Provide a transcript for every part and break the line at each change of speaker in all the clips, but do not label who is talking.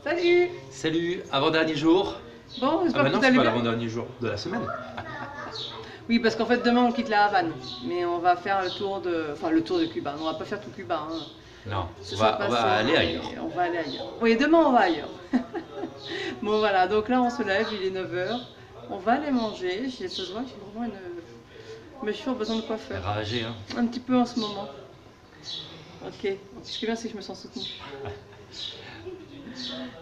Salut!
Salut, avant-dernier jour.
Bon,
Ah
j'espère
bah
que
non,
vous
c'est
allez
pas
bien.
l'avant-dernier jour de la semaine.
Oui, parce qu'en fait, demain, on quitte la Havane. Mais on va faire le tour de... Enfin, le tour de Cuba. On va pas faire tout Cuba, hein.
Non,
Ce
on
sera
va, on va
passé,
aller ailleurs.
mais on va aller ailleurs. Oui, demain, on va ailleurs. Bon, voilà. Donc là, on se lève, il est 9 h. On va aller manger. Ça se voit que j'ai vraiment une... Mais je suis en besoin de coiffeur.
Ravagé, hein.
Un petit peu en ce moment. Ok. Ce qui est bien, c'est que je me sens soutenue.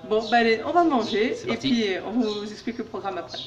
Bon, bah allez, on va manger.
C'est
Et
parti.
puis, on vous explique le programme après.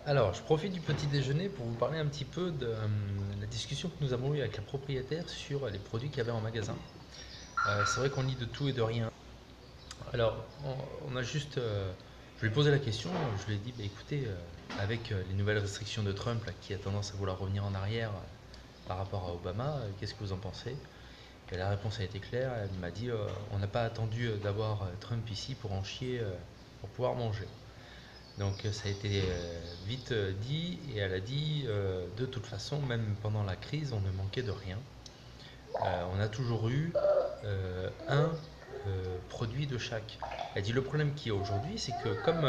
Alors, je profite du petit déjeuner pour vous parler un petit peu de la discussion que nous avons eue avec la propriétaire sur les produits qu'il y avait en magasin. C'est vrai qu'on lit de tout et de rien. Alors, on a juste, je lui ai posé la question, je lui ai dit, bah, écoutez, avec les nouvelles restrictions de Trump là, qui a tendance à vouloir revenir en arrière par rapport à Obama, qu'est-ce que vous en pensez? Et la réponse a été claire, elle m'a dit, on n'a pas attendu d'avoir Trump ici pour en chier, pour pouvoir manger. Donc ça a été vite dit et elle a dit de toute façon, même pendant la crise, on ne manquait de rien. On a toujours eu un produit de chaque. Elle dit le problème qu'il y a aujourd'hui, c'est que comme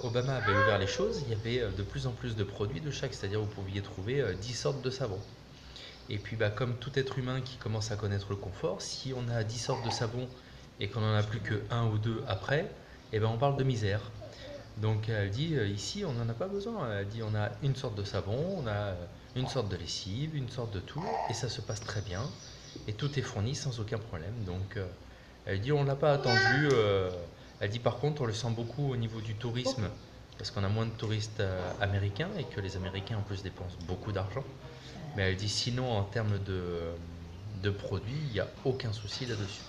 Obama avait ouvert les choses, il y avait de plus en plus de produits de chaque, c'est-à-dire vous pouviez trouver 10 sortes de savon. Et puis bah, comme tout être humain qui commence à connaître le confort, si on a 10 sortes de savon et qu'on n'en a plus que un ou deux après, eh ben, on parle de misère. Donc elle dit ici on n'en a pas besoin. Elle dit on a une sorte de savon, on a une sorte de lessive, une sorte de tout, et ça se passe très bien. Et tout est fourni sans aucun problème. Donc elle dit on ne l'a pas attendu. Elle dit par contre on le sent beaucoup au niveau du tourisme parce qu'on a moins de touristes américains et que les Américains en plus dépensent beaucoup d'argent. Mais elle dit sinon en termes de produits, il n'y a aucun souci là-dessus.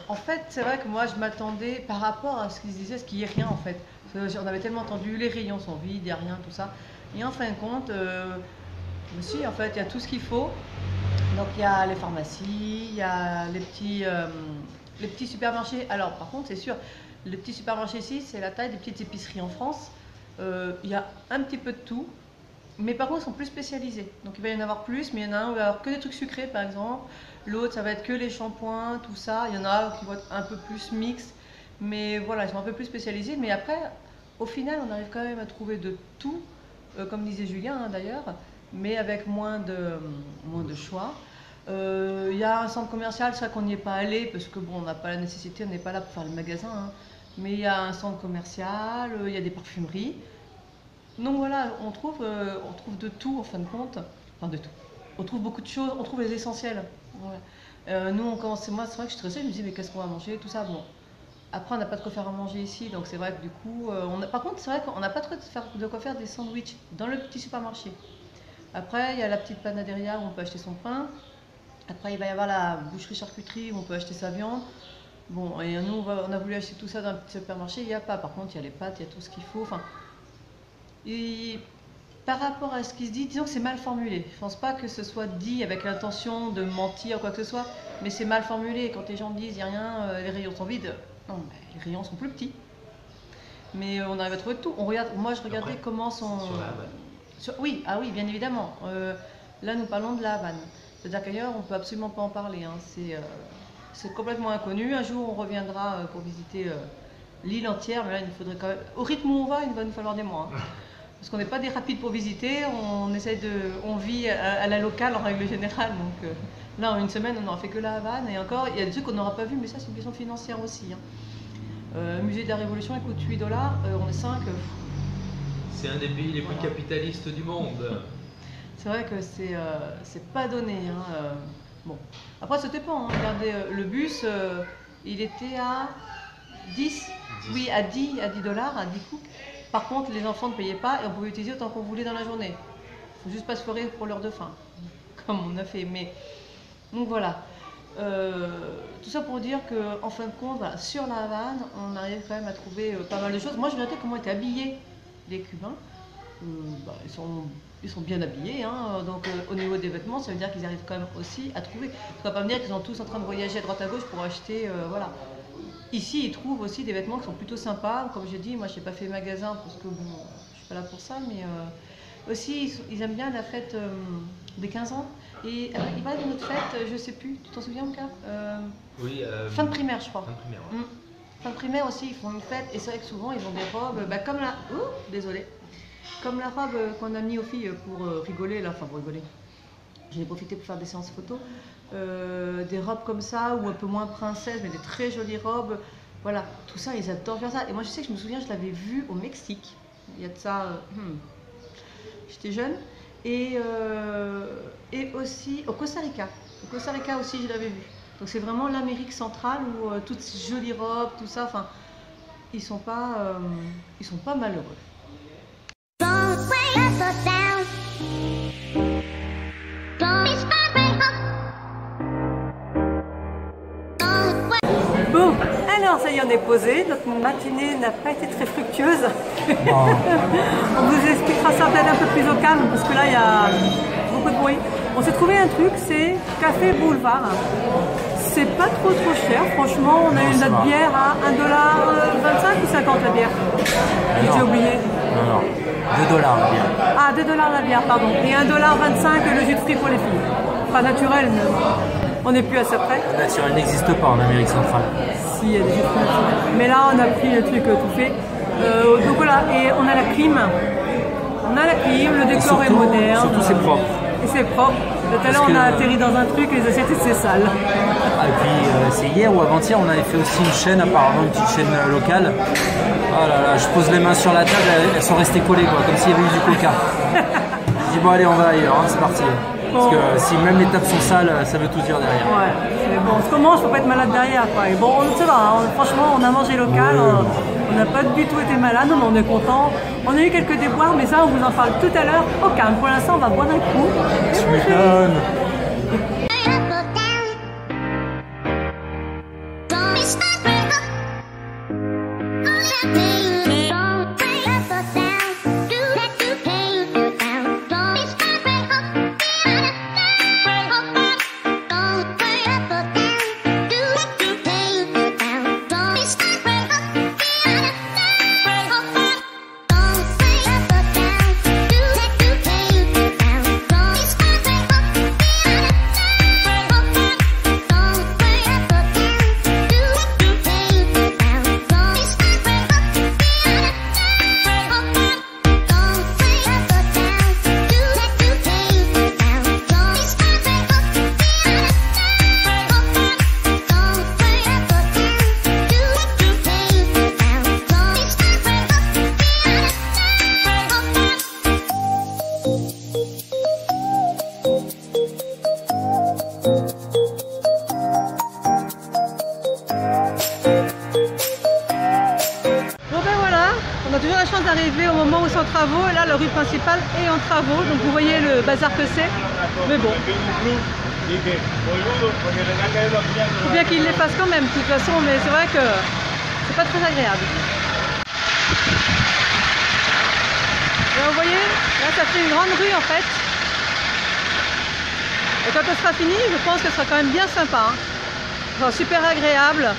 En fait, c'est vrai que moi, je m'attendais par rapport à ce qu'ils disaient, ce qu'il n'y ait rien en fait. Parce que on avait tellement entendu, les rayons sont vides, il n'y a rien, tout ça. Et en fin de compte, si, en fait, il y a tout ce qu'il faut. Donc, il y a les pharmacies, il y a les petits supermarchés. Alors, par contre, c'est sûr, les petits supermarchés ici, c'est la taille des petites épiceries en France. Il y a un petit peu de tout. Mais par contre, ils sont plus spécialisés. Donc il va y en avoir plus, mais il y en a un où il va y avoir que des trucs sucrés par exemple. L'autre, ça va être que les shampoings, tout ça. Il y en a qui vont être un peu plus mixtes. Mais voilà, ils sont un peu plus spécialisés. Mais après, au final, on arrive quand même à trouver de tout, comme disait Julien d'ailleurs, mais avec moins de choix. Il y a un centre commercial, c'est vrai qu'on n'y est pas allé, parce que bon, on n'a pas la nécessité, on n'est pas là pour faire le magasin, hein. Mais il y a un centre commercial, il y a des parfumeries. Donc voilà, on trouve de tout en fin de compte. Enfin de tout. On trouve beaucoup de choses, on trouve les essentiels. Voilà. Nous, on commence, moi c'est vrai que je suis stressée, je me dis mais qu'est-ce qu'on va manger, tout ça. Bon, après on n'a pas de quoi faire à manger ici, donc c'est vrai que du coup, par contre c'est vrai qu'on n'a pas trop de quoi faire des sandwichs dans le petit supermarché. Après il y a la petite panaderia où on peut acheter son pain. Après il va y avoir la boucherie-charcuterie où on peut acheter sa viande. Bon, et nous on a voulu acheter tout ça dans le petit supermarché, il n'y a pas. Par contre il y a les pâtes, il y a tout ce qu'il faut. Enfin, et par rapport à ce qui se dit, disons que c'est mal formulé. Je ne pense pas que ce soit dit avec l'intention de mentir ou quoi que ce soit, mais c'est mal formulé. Quand les gens disent il n'y a rien, les rayons sont vides, non, mais les rayons sont plus petits. Mais on arrive à trouver tout. On regarde, moi je regardais
Après,
comment sont.
sur la Havane.
Oui, ah oui, bien évidemment. Là nous parlons de la Havane. C'est-à-dire qu'ailleurs on ne peut absolument pas en parler, hein. C'est complètement inconnu. Un jour on reviendra pour visiter l'île entière, mais là il nous faudrait quand même. Au rythme où on va, il va nous falloir des mois, hein. Parce qu'on n'est pas des rapides pour visiter, on vit à la locale en règle générale. Donc là, en une semaine, on n'aura fait que la Havane. Et encore, il y a des trucs qu'on n'aura pas vu, mais ça, c'est une question financière aussi, hein. Musée de la Révolution, il coûte 8 dollars, on est 5.
C'est un des pays les plus
Voilà.
capitalistes du monde.
C'est vrai que c'est pas donné, hein. Bon. Après, ça dépend, hein. Regardez, le bus, il était à 10, oui, à 10 dollars, à 10 coups. Par contre, les enfants ne payaient pas et on pouvait utiliser autant qu'on voulait dans la journée. Il faut juste pas se foirer pour l'heure de faim, comme on a fait. Mais donc voilà. tout ça pour dire qu'en fin de compte, voilà, sur la Havane, on arrive quand même à trouver pas mal de choses. Moi, je regardais comment étaient habillés les Cubains. Ils sont bien habillés, hein, donc au niveau des vêtements, ça veut dire qu'ils arrivent quand même aussi à trouver. Ça ne va pas me dire qu'ils sont tous en train de voyager à droite à gauche pour acheter, voilà. Ici, ils trouvent aussi des vêtements qui sont plutôt sympas. Comme j'ai dit, moi, je n'ai pas fait magasin parce que bon, je suis pas là pour ça, mais aussi, ils aiment bien la fête des 15 ans. Et il va d'une autre fête, je ne sais plus, tu t'en souviens, Mika
Oui.
Fin de primaire, je crois.
Fin de primaire, ouais.
Fin de primaire aussi, ils font une fête, et c'est vrai que souvent, ils ont des robes, comme la... désolé. Comme la robe qu'on a mis aux filles pour rigoler, là, enfin pour rigoler. J'en ai profité pour faire des séances photos. Des robes comme ça, ou un peu moins princesse, mais des très jolies robes. Voilà, tout ça, ils adorent faire ça. Et moi, je sais que je me souviens, je l'avais vu au Mexique. Il y a de ça... J'étais jeune. Et aussi au Costa Rica. Au Costa Rica aussi, je l'avais vu. Donc c'est vraiment l'Amérique centrale où toutes ces jolies robes, tout ça, enfin, ils sont pas malheureux. Bon, alors ça y est, on est posé. Notre matinée n'a pas été très fructueuse. On vous expliquera ça peut-être un peu plus au calme parce que là il y a beaucoup de bruit. On s'est trouvé un truc, c'est Café Boulevard. C'est pas trop cher, franchement. On a eu notre bière à 1,25 ou 50 la bière. J'ai oublié.
Non, 2 $ la bière.
Ah, 2 $ la bière, pardon. Et 1,25 le jus de fruits pour les filles. Pas naturel, mais on n'est plus à ça près.
Le naturel n'existe pas en Amérique centrale.
Si, il y a des jus de fruits naturels. Mais là, on a pris le truc tout fait. Donc voilà, et on a la clim. On a la clim, le décor est moderne.
Surtout c'est propre.
Et c'est propre. Tout à l'heure, on a atterri dans un truc, les assiettes étaient sales.
Ah, et puis c'est hier ou avant-hier, on avait fait aussi une chaîne, apparemment une petite chaîne locale. Oh là là, je pose les mains sur la table, elles sont restées collées quoi, comme s'il y avait eu du coca. Je dis bon allez, on va ailleurs, hein, c'est parti. Parce que si même les tables sont sales, ça veut tout dire derrière.
Ouais, mais bon, ce qu'on mange, faut pas être malade derrière quoi. Et bon, ça va, hein, franchement, on a mangé local, on n'a pas du tout été malade, mais on est content. On a eu quelques déboires, mais ça, on vous en parle tout à l'heure au calme. Pour l'instant, on va boire un coup.
Tu m'étonnes.
D'arriver au moment où c'est en travaux, et là la rue principale est en travaux, donc vous voyez le bazar que c'est, mais bon. Il faut bien qu'ils les fassent quand même de toute façon, mais c'est vrai que c'est pas très agréable. Là, vous voyez, là ça fait une grande rue en fait. Et quand elle sera finie, je pense qu'elle sera quand même bien sympa. Hein. Enfin, super agréable.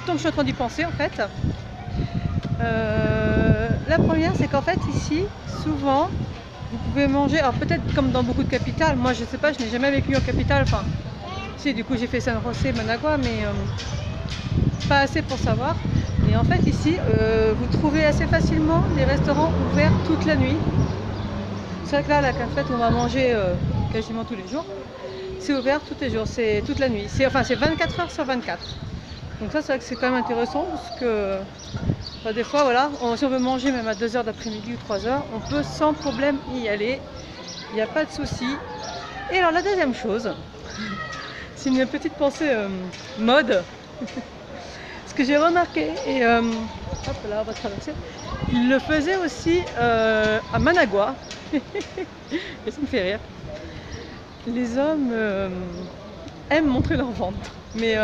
donc je suis en train d'y penser en fait. La première, c'est qu'en fait ici, souvent, vous pouvez manger, alors peut-être comme dans beaucoup de capitales, moi je sais pas, je n'ai jamais vécu en capitale, enfin, si du coup j'ai fait San José, Managua, mais pas assez pour savoir. Et en fait ici, vous trouvez assez facilement des restaurants ouverts toute la nuit. C'est vrai que là, la cafette, on va manger quasiment tous les jours. C'est ouvert tous les jours, c'est toute la nuit. Enfin, c'est 24 heures sur 24. Donc ça, c'est vrai que c'est quand même intéressant parce que bah, des fois, voilà, si on veut manger même à 2 heures d'après-midi ou 3 heures, on peut sans problème y aller. Il n'y a pas de souci. Et alors la deuxième chose, c'est une petite pensée mode. Ce que j'ai remarqué, et hop là, on va traverser, il le faisait aussi à Managua. Et ça me fait rire. Les hommes aiment montrer leur ventre. Mais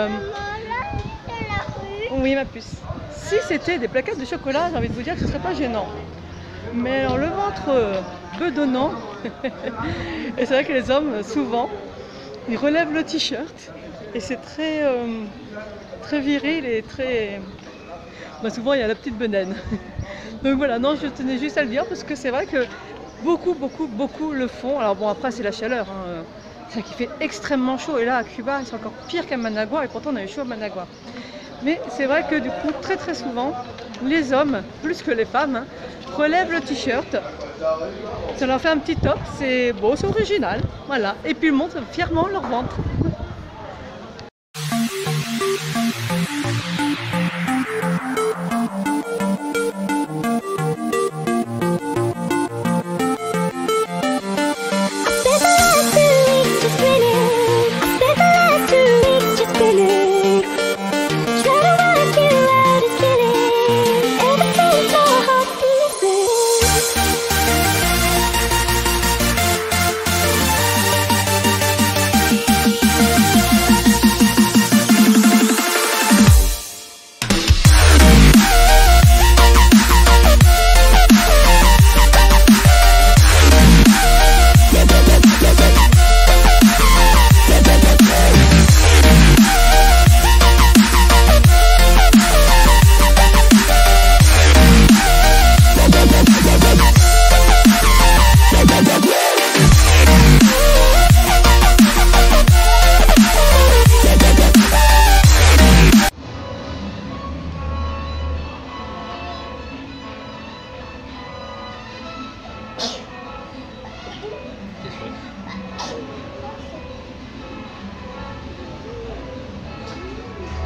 oui, ma puce. Si c'était des plaquettes de chocolat, j'ai envie de vous dire que ce serait pas gênant. Mais alors le ventre bedonnant, et c'est vrai que les hommes souvent ils relèvent le t-shirt et c'est très viril et très. Bah, souvent il y a la petite bedaine. Donc voilà, non, je tenais juste à le dire parce que c'est vrai que beaucoup le font. Alors bon, après c'est la chaleur, hein. C'est vrai qu'il fait extrêmement chaud et là à Cuba c'est encore pire qu'à Managua et pourtant on a eu chaud à Managua. Mais c'est vrai que du coup très souvent les hommes, plus que les femmes, hein, relèvent le t-shirt. Ça leur fait un petit top, c'est beau, c'est original, voilà. Et puis ils montrent fièrement leur ventre.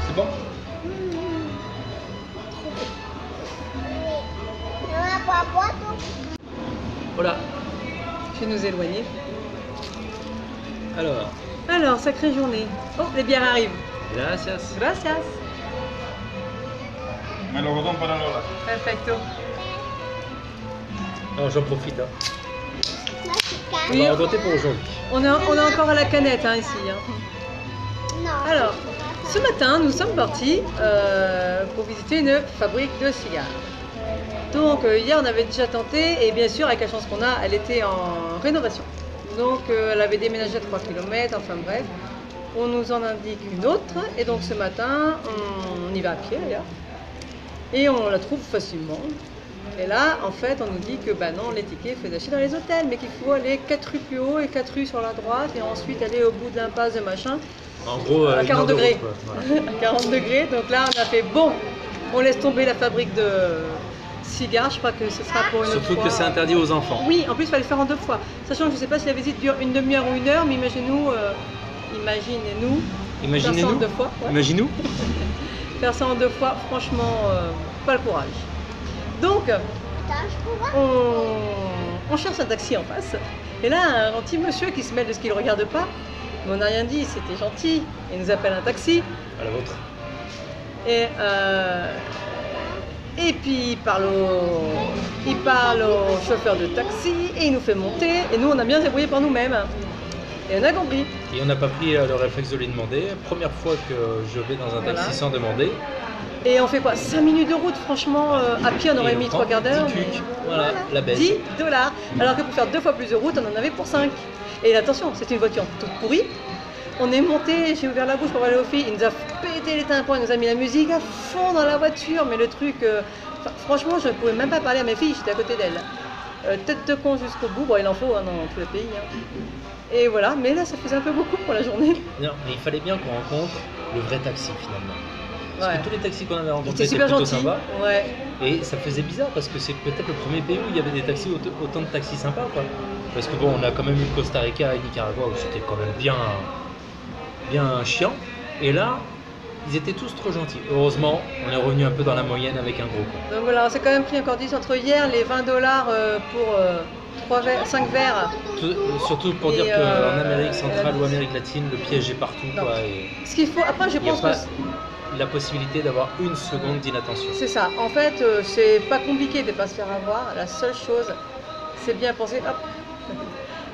C'est bon?
Voilà.
Je vais nous éloigner.
Alors,
Sacrée journée. Oh, les bières arrivent.
gracias.
Gracias.
Melocotón para Lola.
Perfecto.
Alors j'en profite. Hein. On
Oui,
va voter pour aujourd'hui.
on est encore à la canette hein, ici. Hein. Alors, ce matin, nous sommes partis pour visiter une fabrique de cigares. Donc hier, on avait déjà tenté et bien sûr, avec la chance qu'on a, elle était en rénovation. Donc elle avait déménagé à 3 km, enfin bref. On nous en indique une autre et donc ce matin, on y va à pied d'ailleurs. Et on la trouve facilement. Et là, en fait, on nous dit que bah non, les tickets, il faut les acheter dans les hôtels, mais qu'il faut aller 4 rues plus haut et 4 rues sur la droite et ensuite aller au bout de l'impasse de machin.
En gros,
À 40 degrés.
Voilà.
À 40 degrés, donc là on a fait bon, on laisse tomber la fabrique de cigares, je crois que ce sera pour une autre
Surtout
fois.
que c'est interdit aux enfants.
Oui, en plus il fallait le faire en 2 fois. Sachant que je ne sais pas si la visite dure une demi-heure ou 1 heure, mais imaginez-nous faire ça en 2 fois. Ouais.
Imaginez-nous.
Faire ça en 2 fois, franchement, pas le courage. Donc, on cherche un taxi en face. Et là, un petit monsieur qui se mêle de ce qu'il ne regarde pas, mais on n'a rien dit, c'était gentil. Il nous appelle un taxi.
À la vôtre.
Et puis il parle au chauffeur de taxi et il nous fait monter. Et nous, on a bien débrouillé par nous-mêmes. Et on a compris.
Et on n'a pas pris le réflexe de lui demander. Première fois que je vais dans un taxi
Voilà.
sans demander.
Et on fait quoi? 5 minutes de route, franchement, à pied on aurait
Et on
mis
prend
3 quarts d'heure.
10 cucs. Voilà, la baisse.
$10. Alors que pour faire 2 fois plus de route, on en avait pour 5. Et attention, c'était une voiture toute pourrie. On est monté, j'ai ouvert la bouche pour aller aux filles, il nous a pété les tympans, il nous a mis la musique à fond dans la voiture, mais le truc, franchement, je ne pouvais même pas parler à mes filles, j'étais à côté d'elles. Tête de con jusqu'au bout, bon, il en faut hein, dans tous les pays. Hein. Et voilà, mais là, ça faisait un peu beaucoup pour la journée.
Non, mais il fallait bien qu'on rencontre le vrai taxi finalement. Parce
Ouais.
que tous les taxis qu'on avait rencontrés
C'était
étaient
super
plutôt
gentil.
sympas.
Ouais.
Et ça faisait bizarre parce que c'est peut-être le premier pays où il y avait des taxis, autant de taxis sympas quoi. Parce que bon, on a quand même eu le Costa Rica et Nicaragua où c'était quand même bien chiant. Et là, ils étaient tous trop gentils. Heureusement, on est revenu un peu dans la moyenne avec un gros con.
Donc voilà, on s'est quand même pris encore 10 entre hier, les $20 pour 5 verres.
Surtout pour
Et,
dire qu'en Amérique centrale ou Amérique latine, le piège est partout.
Non.
Quoi, et
Ce qu'il faut, après je
il n'y a
pense
pas
que
la possibilité d'avoir une seconde d'inattention.
c'est ça. En fait, c'est pas compliqué de ne pas se faire avoir. La seule chose, c'est bien penser, hop,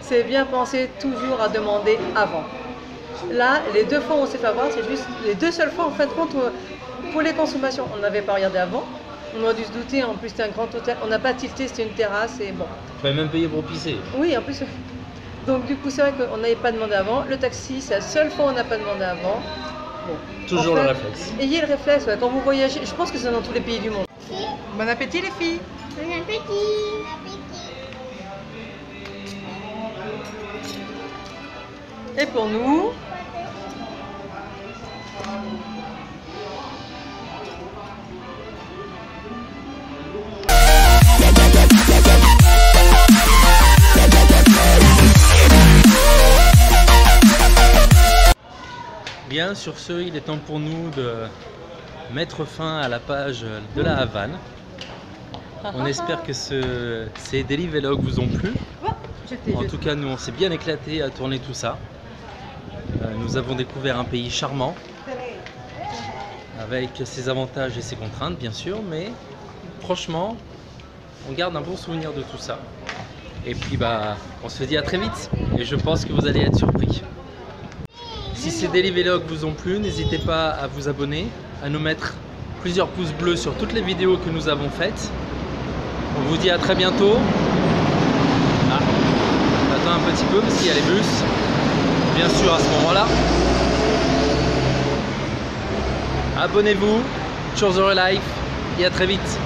c'est bien penser toujours à demander avant. Là, les 2 fois où on s'est fait avoir, c'est juste les 2 seules fois en fin de compte pour les consommations. On n'avait pas regardé avant. On aurait dû se douter, en plus c'était un grand hôtel. On n'a pas tilté, c'était une terrasse et bon.
Tu pouvais même payer pour pisser.
Oui, en plus. Donc du coup, c'est vrai qu'on n'avait pas demandé avant. Le taxi, c'est la seule fois où on n'a pas demandé avant. Bon.
Toujours
En fait,
le réflexe.
Ayez le réflexe, ouais, quand vous voyagez, je pense que c'est dans tous les pays du monde. Bon appétit les filles.
Bon appétit.
Et pour nous,
Bien, sur ce, il est temps pour nous de mettre fin à la page de la Havane. On espère que ces daily vlogs vous ont plu. En tout cas, nous, on s'est bien éclaté à tourner tout ça. Nous avons découvert un pays charmant, avec ses avantages et ses contraintes, bien sûr, mais franchement, on garde un bon souvenir de tout ça. Et puis, on se dit à très vite, et je pense que vous allez être surpris. Si ces daily vlogs vous ont plu, n'hésitez pas à vous abonner, à nous mettre plusieurs pouces bleus sur toutes les vidéos que nous avons faites. On vous dit à très bientôt. Attends un petit peu parce qu'il y a les bus, bien sûr à ce moment-là. Abonnez-vous, Choose Your Life et à très vite.